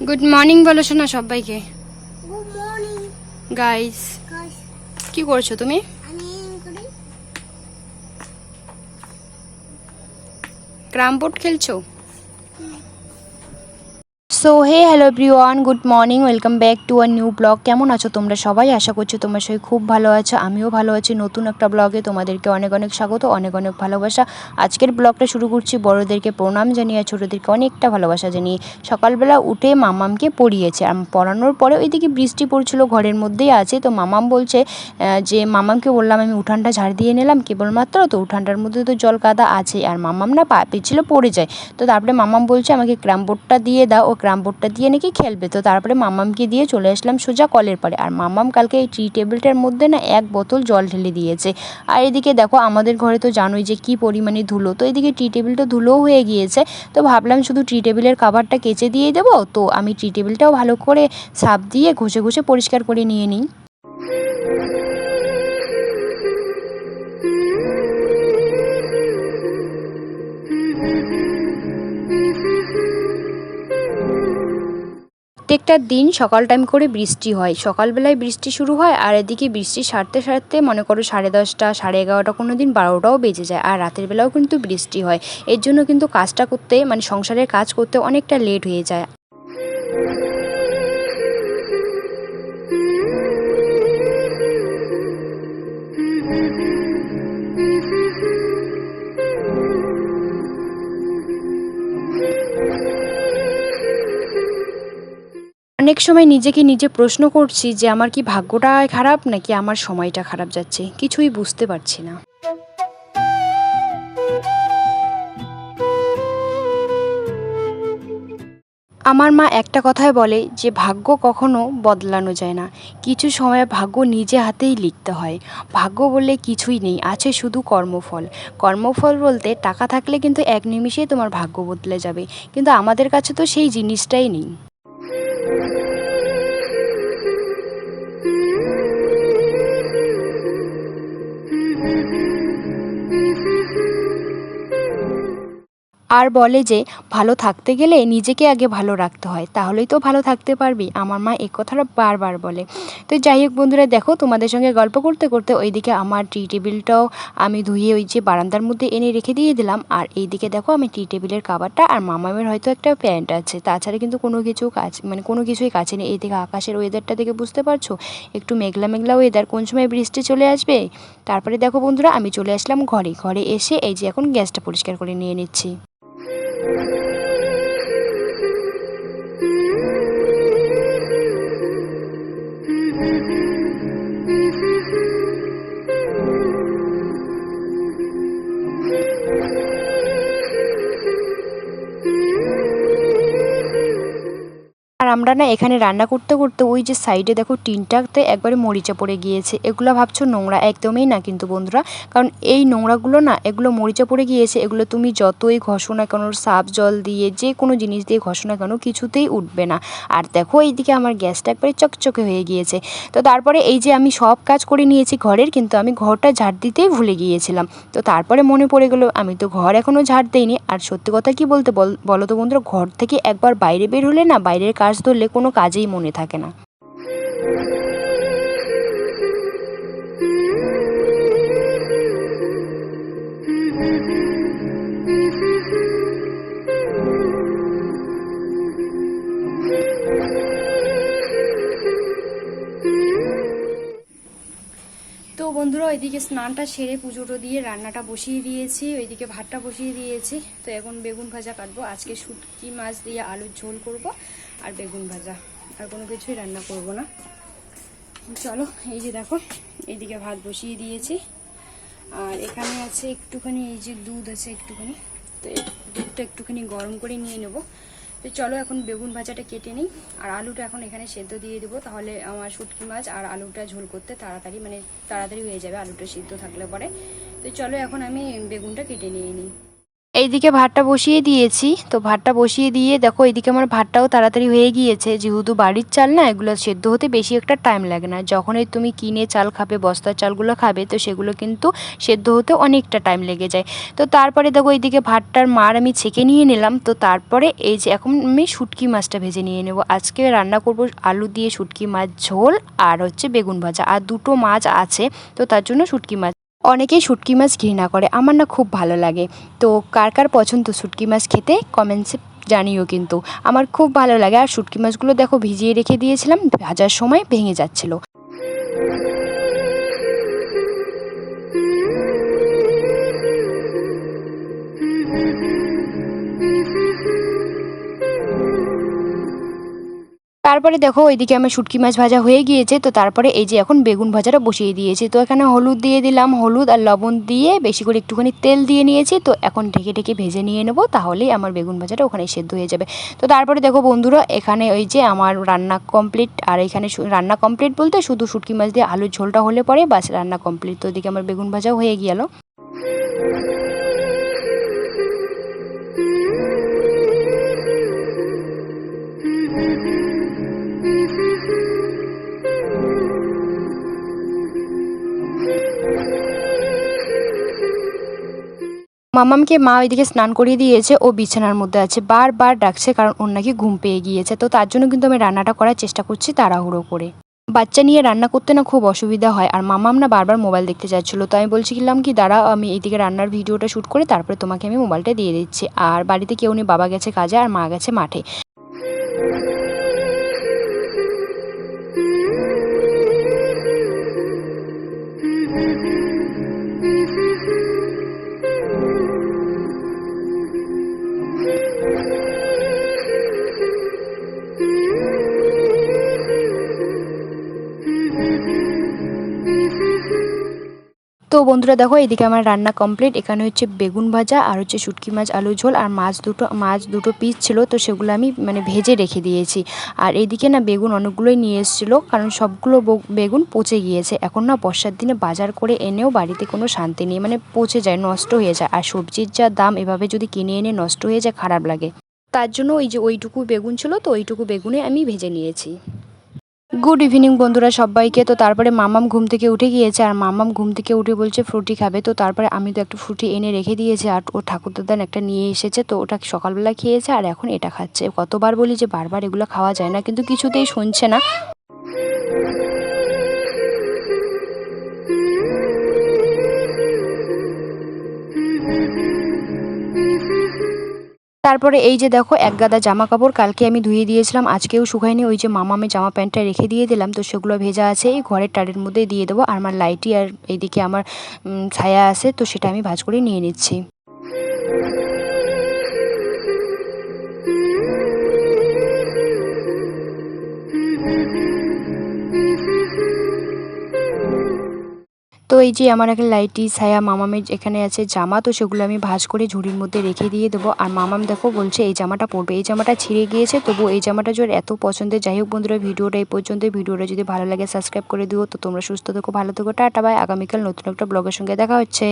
Good morning বলো শোনা সবাইকে। Good morning guys, guys. কি করছো তুমি? আমি ক্যারাম বোর্ড খেলছো? So hey hello everyone, good morning, welcome back to a new blog. কেমন আছো তোমরা সবাই? আশা করছি তোমার সবাই খুব ভালো আছো, আমিও ভালো আছি। নতুন একটা ব্লগে তোমাদেরকে অনেক অনেক স্বাগত, অনেক অনেক ভালোবাসা। আজকের ব্লগটা শুরু করছি বড়োদেরকে প্রণাম জানিয়ে, ছোটোদেরকে অনেকটা ভালোবাসা জানিয়ে। সকালবেলা উঠে মামামকে পড়িয়েছে, আর পড়ানোর পরে ওইদিকে বৃষ্টি পড়ছিল, ঘরের মধ্যেই আছে। তো মামাম বলছে যে মামামকে বললাম আমি উঠানটা ঝাড় দিয়ে নিলাম কেবলমাত্র, তো উঠানটার মধ্যে তো জল কাদা আছে, আর মামাম না পা পিছলে পড়ে যায়। তো তারপরে মামাম বলছে আমাকে ক্যারাম বোর্ডটা দিয়ে দাও, ও ক্যারাম বোর্ডটা দিয়ে নাকি খেলবে। তো তারপরে মামামকে দিয়ে চলে আসলাম সোজা কলের পাড়ে। আর মামাম কালকে এই টি টেবিলটার মধ্যে না 1 বোতল জল ঢেলে দিয়েছে। আর এদিকে দেখো আমাদের ঘরে তো জানোই যে কি পরিমাণে ধুলো, তো এদিকে টি টেবিলটা ধুলোও হয়ে গিয়েছে। তো ভাবলাম শুধু টি টেবিলের কভারটা কেচে দিয়ে দেবো, তো আমি টি টেবিলটাও ভালো করে সার্ফ দিয়ে ঘষে ঘষে পরিষ্কার করে নিয়ে নিই। প্রত্যেকটা দিন সকাল টাইম করে বৃষ্টি হয়, সকালবেলায় বৃষ্টি শুরু হয়, আর এদিকে বৃষ্টি সারতে সারতে মনে করো 10:30, 11:30, কোনো দিন 12টাও বেজে যায়। আর রাতের বেলাও কিন্তু বৃষ্টি হয়, এর জন্য কিন্তু কাজটা করতে মানে সংসারের কাজ করতে অনেকটা লেট হয়ে যায়। অনেক সময় নিজেকে নিজে প্রশ্ন করছি যে আমার কি ভাগ্যটা খারাপ নাকি আমার সময়টা খারাপ যাচ্ছে, কিছুই বুঝতে পারছি না। আমার মা একটা কথাই বলে যে ভাগ্য কখনো বদলানো যায় না, কিছু সময় ভাগ্য নিজে হাতেই লিখতে হয়। ভাগ্য বললে কিছুই নেই, আছে শুধু কর্মফল। কর্মফল বলতে টাকা থাকলে কিন্তু এক নিমিষেই তোমার ভাগ্য বদলে যাবে, কিন্তু আমাদের কাছে তো সেই জিনিসটাই নেই। আর বলে যে ভালো থাকতে গেলে নিজেকে আগে ভালো রাখতে হয়, তাহলেই তো ভালো থাকতে পারবি। আমার মা এই কথাটা বারবার বলে। তো যাই হোক বন্ধুরা, দেখো তোমাদের সঙ্গে গল্প করতে করতে ওইদিকে আমার টি টেবিলটাও আমি ধুয়ে ওই যে বারান্দার মধ্যে এনে রেখে দিয়ে দিলাম। আর এইদিকে দেখো আমি টি টেবিলের কাভারটা, আর মামামের হয়তো একটা প্যান্ট আছে, তাছাড়া কিন্তু কোনো কিছু কাজ মানে কোনো কিছুই কাছে নেই। এইদিকে আকাশের ওয়েদারটা দেখে বুঝতে পারছো, একটু মেঘলা মেঘলা ওয়েদার, কোন সময় বৃষ্টি চলে আসবে। তারপরে দেখো বন্ধুরা আমি চলে আসলাম ঘরে এসে এই যে এখন গ্যাসটা পরিষ্কার করে নিয়ে নিচ্ছি। আর আমরা না এখানে রান্না করতে করতে ওই যে সাইডে দেখো টিনটাতে একবারে মরিচা পড়ে গিয়েছে। এগুলো ভাবছো নোংরা, একদমই না কিন্তু বন্ধুরা, কারণ এই নোংরাগুলো না, এগুলো মরিচা পড়ে গিয়েছে, এগুলো তুমি যতই ঘষো না কেন, সার্ফ জল দিয়ে যে কোনো জিনিস দিয়ে ঘষো না কেন, কিছুতেই উঠবে না। আর দেখো এইদিকে আমার গ্যাসটা একবারে চকচকে হয়ে গিয়েছে। তো তারপরে এই যে আমি সব কাজ করে নিয়েছি ঘরের, কিন্তু আমি ঘরটা ঝাড় দিতেই ভুলে গিয়েছিলাম। তো তারপরে মনে পড়ে গেলো আমি তো ঘর এখনও ঝাড় দিইনি। আর সত্যি কথা কি বলতে বলো তো বন্ধুরা, ঘর থেকে একবার বাইরে বের হলে না, বাইরের কাজ ধরলে কোনো কাজেই মনে থাকে না। তো বন্ধুরা ওইদিকে স্নানটা সেরে পুজোটা দিয়ে রান্নাটা বসিয়ে দিয়েছি, ওইদিকে ভাতটা বসিয়ে দিয়েছি। তো এখন বেগুন ভাজা কাটবো, আজকে শুটকি মাছ দিয়ে আলুর ঝোল করব, আর বেগুন ভাজা, আর কোনো কিছুই রান্না করব না। চলো এই যে দেখো এইদিকে ভাত বসিয়ে দিয়েছি, আর এখানে আছে একটুখানি এই যে দুধ আছে একটুখানি, তো দুধটা একটুখানি গরম করে নিয়ে নেব। তো চলো এখন বেগুন ভাজাটা কেটে নিই, আর আলুটা এখন এখানে সেদ্ধ দিয়ে দেবো, তাহলে আমার শুটকি মাছ আর আলুটা ঝোল করতে তাড়াতাড়ি হয়ে যাবে, আলুটা সিদ্ধ থাকলে পরে। তো চলো এখন আমি বেগুনটা কেটে নিয়ে নিই। এইদিকে ভাতটা বসিয়ে দিয়েছি। তো ভাতটা বসিয়ে দিয়ে দেখো এইদিকে আমার ভাতটাও তাড়াতাড়ি হয়ে গিয়েছে। যেহেতু বাড়ির চাল না, এগুলো সেদ্ধ হতে বেশি একটা টাইম লাগে না। যখনই তুমি কিনে চাল খাবে, বস্তার চালগুলো খাবে, তো সেগুলো কিন্তু সেদ্ধ হতে অনেকটা টাইম লেগে যায়। তো তারপরে দেখো এইদিকে ভাতটার মার আমি ছেঁকে নিয়ে নিলাম। তো তারপরে এই যে এখন আমি শুটকি মাছটা ভেজে নিয়ে নেব। আজকে রান্না করব আলু দিয়ে শুটকি মাছ ঝোল আর হচ্ছে বেগুন ভাজা, আর দুটো মাছ আছে, তো তার জন্য শুটকি মাছ। অনেকেই শুটকি মাছ ঘৃণা করে, আমার না খুব ভালো লাগে। তো কার কার পছন্দ শুটকি মাছ খেতে কমেন্টসে জানিও কিন্তু। আমার খুব ভালো লাগে। আর শুটকি মাছগুলো দেখো ভিজিয়ে রেখে দিয়েছিলাম, ভাজার সময় ভেঙে যাচ্ছিল। তারপরে দেখো ওইদিকে আমার শুটকি মাছ ভাজা হয়ে গিয়েছে। তো তারপরে এই যে এখন বেগুন ভাজাটা বসিয়ে দিয়েছি। তো এখানে হলুদ দিয়ে দিলাম, হলুদ আর লবণ দিয়ে বেশি করে একটুখানি তেল দিয়ে নিয়েছি। তো এখন ঢেকে ঢেকে ভেজে নিয়ে নেবো, তাহলেই আমার বেগুন ভাজাটা ওখানে সেদ্ধ হয়ে যাবে। তো তারপরে দেখো বন্ধুরা, এখানে ওই যে আমার রান্না কমপ্লিট। আর এখানে রান্না কমপ্লিট বলতে শুধু শুটকি মাছ দিয়ে আলুর ঝোলটা হলে পরে বাস রান্না কমপ্লিট। তো ওইদিকে আমার বেগুন ভাজাও হয়ে গেল। মামামকে মা ওইদিকে স্নান করিয়ে দিয়েছে, ও বিছানার মধ্যে আছে, বারবার ডাকছে, কারণ ওর নাকি ঘুম পেয়ে গিয়েছে। তো তার জন্য কিন্তু আমি রান্নাটা করার চেষ্টা করছি তাড়াহুড়ো করে। বাচ্চা নিয়ে রান্না করতে না খুব অসুবিধা হয়। আর মামাম না বারবার মোবাইল দেখতে চাচ্ছিলো। তো আমি বলছিলাম কি, দাঁড়াও আমি এইদিকে রান্নার ভিডিওটা শ্যুট করে তারপরে তোমাকে আমি মোবাইলটা দিয়ে দিচ্ছি। আর বাড়িতে কেউ নেই, বাবা গেছে কাজে আর মা গেছে মাঠে। তো বন্ধুরা দেখো এদিকে আমার রান্না কমপ্লিট। এখানে হচ্ছে বেগুন ভাজা আর হচ্ছে শুটকি মাছ আলু ঝোল, আর মাছ দুটো পিস ছিল, তো সেগুলো আমি ভেজে রেখে দিয়েছি। আর এইদিকে না বেগুন অনেকগুলোই নিয়ে এসেছিলো, কারণ সবগুলো বেগুন পচে গিয়েছে। এখন না বর্ষার দিনে বাজার করে এনেও বাড়িতে কোনো শান্তি নেই, পচে যায়, নষ্ট হয়ে যায়। আর সবজির যা দাম, এভাবে যদি কিনে এনে নষ্ট হয়ে যায় খারাপ লাগে। তার জন্য ওই যে ওইটুকু বেগুন ছিল, তো ওইটুকু বেগুনে আমি ভেজে নিয়েছি। গুড ইভিনিং বন্ধুরা সবাইকে। তো তারপরে মামাম ঘুম থেকে উঠে গিয়েছে, আর মামাম ঘুম থেকে উঠে বলছে ফ্রুটি খাবে। তো তারপরে আমি তো একটা ফ্রুটি এনে রেখে দিয়েছি, আর ওর ঠাকুরদাদান একটা নিয়ে এসেছে, তো ওটা সকালবেলা খেয়েছে আর এখন এটা খাচ্ছে। কতবার বলি যে বারবার এগুলো খাওয়া যায় না, কিন্তু কিছুতেই শুনছে না। তারপরে এই যে দেখো এক গাদা জামা কাপড় কালকে আমি ধুয়ে দিয়েছিলাম, আজকেও শুকায়নি। ওই যে মামামের জামা প্যান্টটা রেখে দিয়ে দিলাম, তো সেগুলো ভেজা আছে, এই ঘরের টাড়ের মধ্যে দিয়ে দেবো। আর আমার লাইটি আর এইদিকে আমার ছায়া আছে, তো সেটা আমি ভাঁজ করে নিয়ে নিচ্ছি। তো এই যে আমার একটা লাইটি ছায়া মামামের এখানে আছে জামা, তো সেগুলো আমি ভাঁজ করে ঝুড়ির মধ্যে রেখে দিয়ে দেবো। আর মামাম দেখো বলছে এই জামাটা পরবে, এই জামাটা ছিঁড়ে গিয়েছে, তবু এই জামাটা জোর এত পছন্দের। যাই হোক বন্ধুরা, ভিডিওটা এই পর্যন্ত। ভিডিওটা যদি ভালো লাগে সাবস্ক্রাইব করে দিও। তো তোমরা সুস্থ থেকো, ভালো থেকো, টাটা বাই। আগামীকাল নতুন একটা ব্লগের সঙ্গে দেখা হচ্ছে।